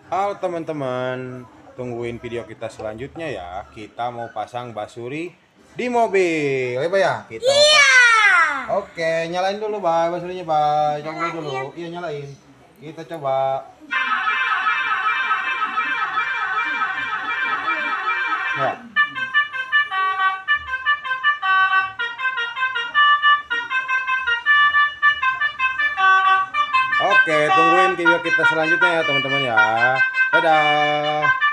Halo teman-teman, tungguin video kita selanjutnya ya. Kita mau pasang basuri di mobil. Ya, Pak ya? Kita mau Iya. Oke, nyalain dulu, Bay, basurinya, Bay. Coba dulu. Nyalain. Iya, nyalain. Kita coba. Ya. Oke, tungguin video kita selanjutnya ya, teman-teman ya. Dadah.